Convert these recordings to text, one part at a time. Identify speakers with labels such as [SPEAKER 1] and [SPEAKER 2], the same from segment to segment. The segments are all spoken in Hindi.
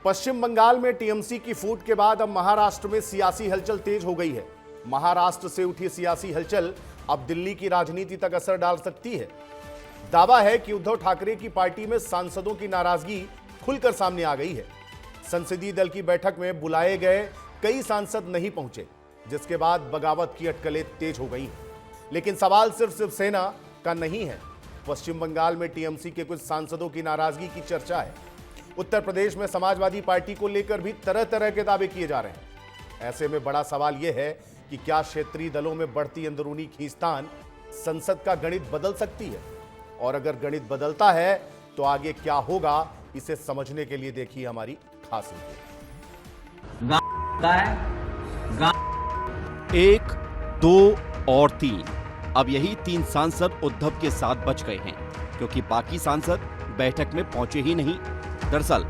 [SPEAKER 1] पश्चिम बंगाल में टीएमसी की फूट के बाद अब महाराष्ट्र में सियासी हलचल तेज हो गई है। महाराष्ट्र से उठी सियासी हलचल अब दिल्ली की राजनीति तक असर डाल सकती है। दावा है कि उद्धव ठाकरे की पार्टी में सांसदों की नाराजगी खुलकर सामने आ गई है। संसदीय दल की बैठक में बुलाए गए कई सांसद नहीं पहुंचे, जिसके बाद बगावत की अटकलें तेज हो गई। लेकिन सवाल सिर्फ शिवसेना का नहीं है। पश्चिम बंगाल में टीएमसी के कुछ सांसदों की नाराजगी की चर्चा है। उत्तर प्रदेश में समाजवादी पार्टी को लेकर भी तरह तरह के दावे किए जा रहे हैं। ऐसे में बड़ा सवाल यह है कि क्या क्षेत्रीय दलों में बढ़ती अंदरूनी खींचतान संसद का गणित बदल सकती है, और अगर गणित बदलता है तो आगे क्या होगा, इसे समझने के लिए देखिए हमारी खास रिपोर्ट।
[SPEAKER 2] 1, 2 और 3 अब यही 3 सांसद उद्धव के साथ बच गए हैं, क्योंकि बाकी सांसद बैठक में पहुंचे ही नहीं। दरअसल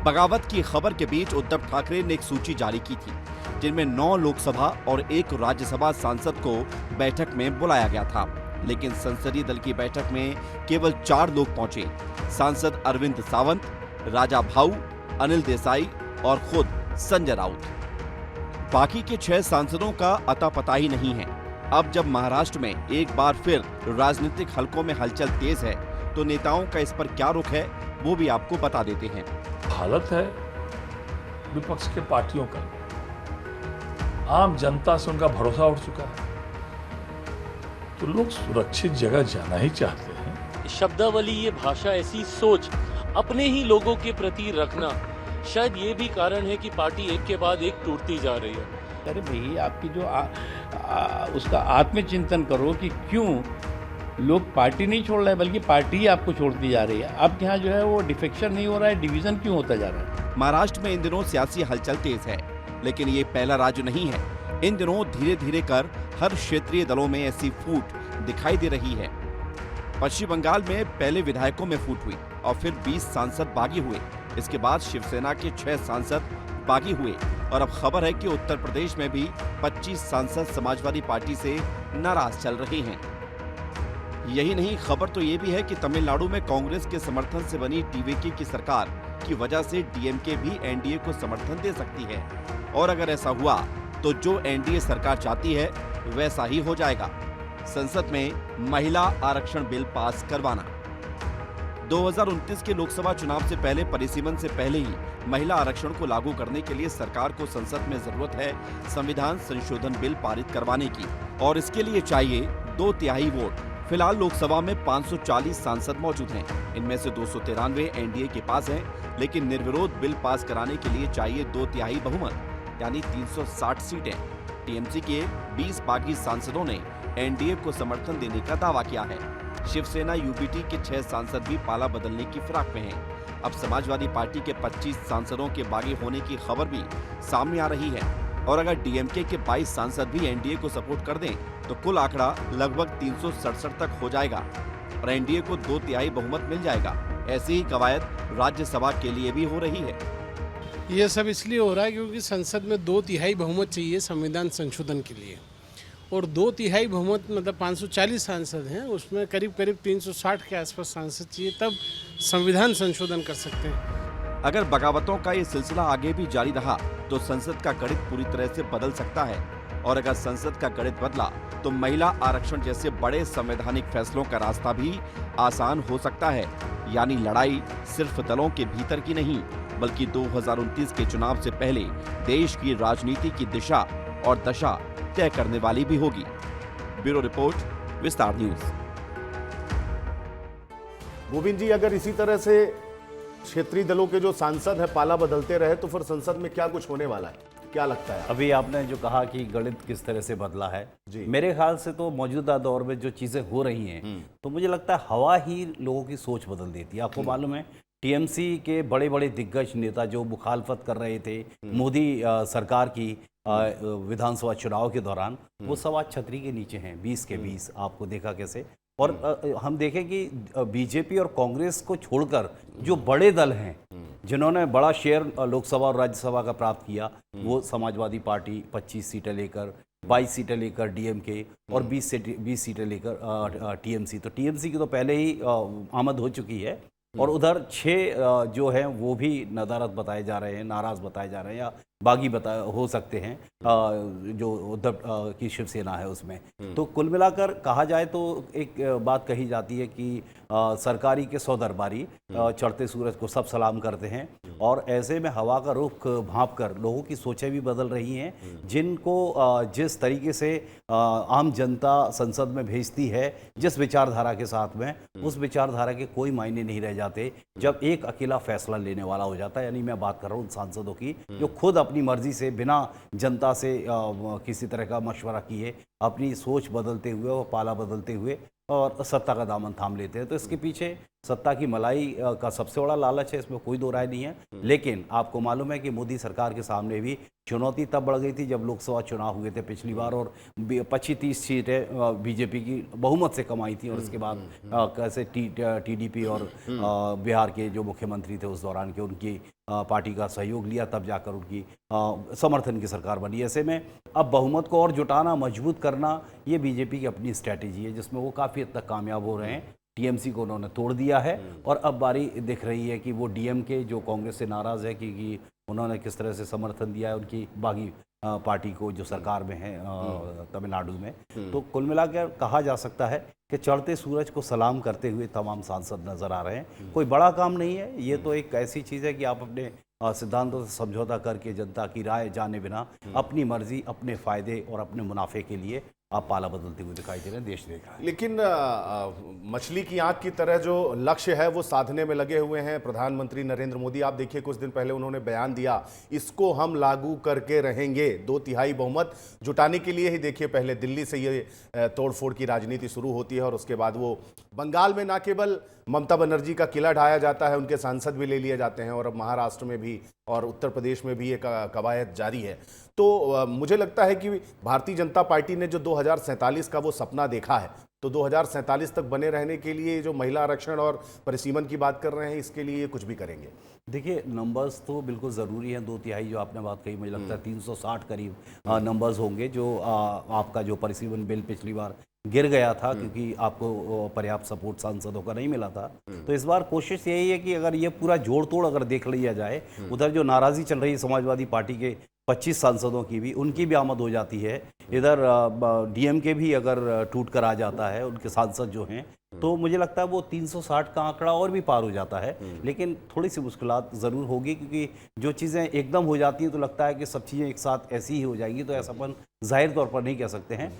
[SPEAKER 2] बगावत की खबर के बीच उद्धव ठाकरे ने एक सूची जारी की थी, जिनमें 9 लोकसभा और 1 राज्यसभा सांसद को बैठक में बुलाया गया था। लेकिन संसदीय दल की बैठक में केवल 4 लोग पहुंचे। सांसद अरविंद सावंत, राजा भाऊ, अनिल देसाई और खुद संजय राउत। बाकी के 6 सांसदों का अता पता ही नहीं है। अब जब महाराष्ट्र में एक बार फिर राजनीतिक हलकों में हलचल तेज है, तो नेताओं का इस पर क्या रुख है, वो भी आपको बता देते हैं।
[SPEAKER 3] हालत है विपक्ष के पार्टियों का, आम जनता से उनका भरोसा उठ चुका है, तो लोग सुरक्षित जगह जाना ही चाहते हैं।
[SPEAKER 4] शब्दावली, ये भाषा, ऐसी सोच अपने ही लोगों के प्रति रखना, शायद ये भी कारण है कि पार्टी एक के बाद एक टूटती जा रही है।
[SPEAKER 5] अरे भाई, आपकी जो उसका आत्मचिंतन करो कि क्यों लोग पार्टी नहीं छोड़ रहे हैं, बल्कि पार्टी ही आपको छोड़ती जा रही है। अब यहाँ जो है वो डिफेक्शन नहीं हो रहा है, डिवीजन क्यों होता जा रहा है।
[SPEAKER 2] महाराष्ट्र में इन दिनों सियासी हलचल तेज है, लेकिन ये पहला राज्य नहीं है। इन दिनों धीरे धीरे कर हर क्षेत्रीय दलों में ऐसी फूट दिखाई दे रही है। पश्चिम बंगाल में पहले विधायकों में फूट हुई और फिर 20 सांसद बागी हुए। इसके बाद शिवसेना के 6 सांसद बागी हुए और अब खबर है कि उत्तर प्रदेश में भी 25 सांसद समाजवादी पार्टी से नाराज चल रहे हैं। यही नहीं, खबर तो ये भी है कि तमिलनाडु में कांग्रेस के समर्थन से बनी टीवीके की सरकार की वजह से डीएमके भी एनडीए को समर्थन दे सकती है। और अगर ऐसा हुआ तो जो एनडीए सरकार चाहती है वैसा ही हो जाएगा। संसद में महिला आरक्षण बिल पास करवाना। 2029 के लोकसभा चुनाव से पहले परिसीमन से पहले ही महिला आरक्षण को लागू करने के लिए सरकार को संसद में जरूरत है संविधान संशोधन बिल पारित करवाने की, और इसके लिए चाहिए 2/3 वोट। फिलहाल लोकसभा में 540 सांसद मौजूद हैं। इनमें से 293 एनडीए के पास हैं, लेकिन निर्विरोध बिल पास कराने के लिए चाहिए 2/3 बहुमत, यानी 360 सीटें। टीएमसी के 20 बागी सांसदों ने एनडीए को समर्थन देने का दावा किया है। शिवसेना यूबीटी के 6 सांसद भी पाला बदलने की फिराक में हैं। अब समाजवादी पार्टी के 25 सांसदों के बागी होने की खबर भी सामने आ रही है, और अगर डीएमके के 22 सांसद भी एनडीए को सपोर्ट कर दें तो कुल आंकड़ा लगभग 367 तक हो जाएगा और एनडीए को 2/3 बहुमत मिल जाएगा। ऐसी ही कवायद राज्यसभा के लिए भी हो रही है।
[SPEAKER 6] ये सब इसलिए हो रहा है क्योंकि संसद में 2/3 बहुमत चाहिए संविधान संशोधन के लिए, और 2/3 बहुमत मतलब 540 सांसद हैं, उसमें करीब करीब 360 के आसपास सांसद चाहिए, तब संविधान संशोधन कर सकते हैं।
[SPEAKER 2] अगर बगावतों का ये सिलसिला आगे भी जारी रहा तो संसद का गणित पूरी तरह से बदल सकता है, और अगर संसद का गणित बदला तो महिला आरक्षण जैसे बड़े संवैधानिक फैसलों का रास्ता भी आसान हो सकता है। यानी लड़ाई सिर्फ दलों के भीतर की नहीं, बल्कि 2029 के चुनाव से पहले देश की राजनीति की दिशा और दशा तय करने वाली भी होगी। ब्यूरो रिपोर्ट, विस्तार न्यूज।
[SPEAKER 1] गोविंद जी, अगर इसी तरह से क्षेत्रीय दलों के जो सांसद हैं पाला बदलते रहे तो फिर संसद में क्या कुछ होने वाला है, क्या लगता है?
[SPEAKER 7] अभी आपने जो कहा कि गणित किस तरह से बदला है
[SPEAKER 1] जी।
[SPEAKER 7] मेरे ख्याल से तो मौजूदा दौर में जो चीज़ें हो रही हैं, तो मुझे लगता है हवा ही लोगों की सोच बदल देती है। आपको मालूम है, टीएमसी के बड़े बड़े दिग्गज नेता जो मुखालफत कर रहे थे मोदी सरकार की विधानसभा चुनाव के दौरान, वो सब आज छतरी के नीचे हैं, 20 के 20। आपको देखा कैसे। और हम देखें कि बीजेपी और कांग्रेस को छोड़कर जो बड़े दल हैं जिन्होंने बड़ा शेयर लोकसभा और राज्यसभा का प्राप्त किया, वो समाजवादी पार्टी 25 सीटें लेकर, 22 सीटें लेकर डीएमके और 20 सीटें लेकर टीएमसी। तो टीएमसी की तो पहले ही आमद हो चुकी है। और उधर 6 जो हैं वो भी नदारद बताए जा रहे हैं, नाराज बताए जा रहे हैं, या बागी हो सकते हैं, जो उद्धव की शिवसेना है उसमें। तो कुल मिलाकर कहा जाए तो एक बात कही जाती है कि सरकारी के 100 दरबारी चढ़ते सूरज को सब सलाम करते हैं, और ऐसे में हवा का रुख भांप कर लोगों की सोचें भी बदल रही हैं, जिनको जिस तरीके से आम जनता संसद में भेजती है जिस विचारधारा के साथ में, उस विचारधारा के कोई मायने नहीं रह जाते जब एक अकेला फैसला लेने वाला हो जाता है। यानी मैं बात कर रहा हूँ उन सांसदों की जो खुद अपनी मर्जी से बिना जनता से किसी तरह का मशवरा किए अपनी सोच बदलते हुए और पाला बदलते हुए और सत्ता का दामन थाम लेते हैं। तो इसके पीछे सत्ता की मलाई का सबसे बड़ा लालच है, इसमें कोई दो राय नहीं है। लेकिन आपको मालूम है कि मोदी सरकार के सामने भी चुनौती तब बढ़ गई थी जब लोकसभा चुनाव हुए थे पिछली बार, और 25-30 सीटें बीजेपी की बहुमत से कमाई थी, और इसके बाद कैसे टीडीपी और बिहार के जो मुख्यमंत्री थे उस दौरान के उनकी पार्टी का सहयोग लिया, तब जाकर उनकी समर्थन की सरकार बनी। ऐसे में अब बहुमत को और जुटाना, मजबूत करना, ये बीजेपी की अपनी स्ट्रैटेजी है जिसमें वो काफ़ी हद तक कामयाब हो रहे हैं। टीएमसी को उन्होंने तोड़ दिया है, और अब बारी दिख रही है कि वो डीएमके जो कांग्रेस से नाराज़ है क्योंकि उन्होंने किस तरह से समर्थन दिया है उनकी बागी पार्टी को जो सरकार में है तमिलनाडु में। तो कुल मिलाकर कहा जा सकता है कि चढ़ते सूरज को सलाम करते हुए तमाम सांसद नजर आ रहे हैं। कोई बड़ा काम नहीं है, ये तो एक ऐसी चीज़ है कि आप अपने सिद्धांतों से समझौता करके जनता की राय जाने बिना अपनी मर्जी, अपने फायदे और अपने मुनाफे के लिए आप पाला बदलते हुए दिखाई दे रहे हैं, देश देख रहा है।
[SPEAKER 1] लेकिन मछली की आंख की तरह जो लक्ष्य है वो साधने में लगे हुए हैं प्रधानमंत्री नरेंद्र मोदी। आप देखिए कुछ दिन पहले उन्होंने बयान दिया, इसको हम लागू करके रहेंगे। 2/3 बहुमत जुटाने के लिए ही देखिए पहले दिल्ली से ये तोड़फोड़ की राजनीति शुरू होती है, और उसके बाद वो बंगाल में ना केवल ममता बनर्जी का किला ढाया जाता है, उनके सांसद भी ले लिए जाते हैं, और अब महाराष्ट्र में भी और उत्तर प्रदेश में भी ये कवायद जारी है। तो मुझे लगता है कि भारतीय जनता पार्टी ने जो 2047 का वो सपना देखा है, तो 2047 तक बने रहने के लिए जो महिला आरक्षण और परिसीमन की बात कर रहे हैं, इसके लिए कुछ भी करेंगे।
[SPEAKER 7] देखिए, नंबर्स तो बिल्कुल ज़रूरी हैं। 2/3 जो आपने बात कही, मुझे लगता है 360 करीब नंबर्स होंगे जो आपका जो परिसीमन बिल पिछली बार गिर गया था क्योंकि आपको पर्याप्त सपोर्ट सांसदों का नहीं मिला था। तो इस बार कोशिश यही है कि अगर ये पूरा जोड़ तोड़ अगर देख लिया जाए, उधर जो नाराज़ी चल रही है समाजवादी पार्टी के 25 सांसदों की भी, उनकी भी आमद हो जाती है। इधर डीएमके भी अगर टूट कर आ जाता है, उनके सांसद जो हैं, तो मुझे लगता है वो 360 का आंकड़ा और भी पार हो जाता है। लेकिन थोड़ी सी मुश्किलात ज़रूर होगी क्योंकि जो चीज़ें एकदम हो जाती हैं तो लगता है कि सब चीज़ें एक साथ ऐसी ही हो जाएंगी, तो ऐसा अपन जाहिर तौर पर नहीं कह सकते हैं।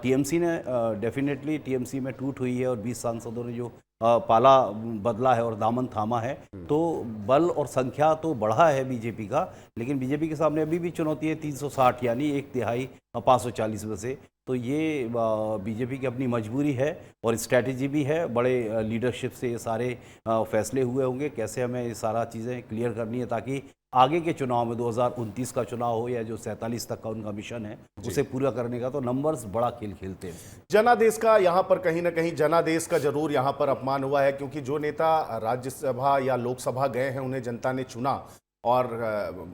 [SPEAKER 7] टीएमसी ने डेफिनेटली टीएमसी में टूट हुई है और 20 सांसदों ने जो पाला बदला है और दामन थामा है, तो बल और संख्या तो बढ़ा है बीजेपी का, लेकिन बीजेपी के सामने अभी भी चुनौती है 360 यानी 1/3 540 में से। तो ये बीजेपी की अपनी मजबूरी है और स्ट्रैटेजी भी है। बड़े लीडरशिप से ये सारे फैसले हुए होंगे कैसे हमें ये सारा चीज़ें क्लियर करनी है ताकि आगे के चुनाव में 2029 का चुनाव हो या जो 47 तक का उनका मिशन है उसे पूरा करने का, तो नंबर्स बड़ा खेल खेलते हैं।
[SPEAKER 1] जनादेश का यहाँ पर कहीं ना कहीं जनादेश का जरूर यहाँ पर अपमान हुआ है, क्योंकि जो नेता राज्यसभा या लोकसभा गए हैं उन्हें जनता ने चुना और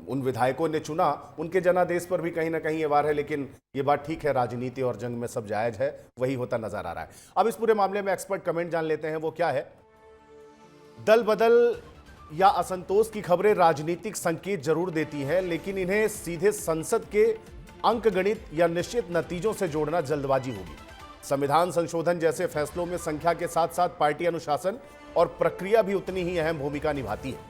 [SPEAKER 1] उन विधायकों ने चुना, उनके जनादेश पर भी कहीं ना कहीं ये वार है। लेकिन ये बात ठीक है, राजनीति और जंग में सब जायज है, वही होता नजर आ रहा है। अब इस पूरे मामले में एक्सपर्ट कमेंट जान लेते हैं, वो क्या है। दल बदल या असंतोष की खबरें राजनीतिक संकेत जरूर देती हैं, लेकिन इन्हें सीधे संसद के अंकगणित या निश्चित नतीजों से जोड़ना जल्दबाजी होगी। संविधान संशोधन जैसे फैसलों में संख्या के साथ साथ पार्टी अनुशासन और प्रक्रिया भी उतनी ही अहम भूमिका निभाती है।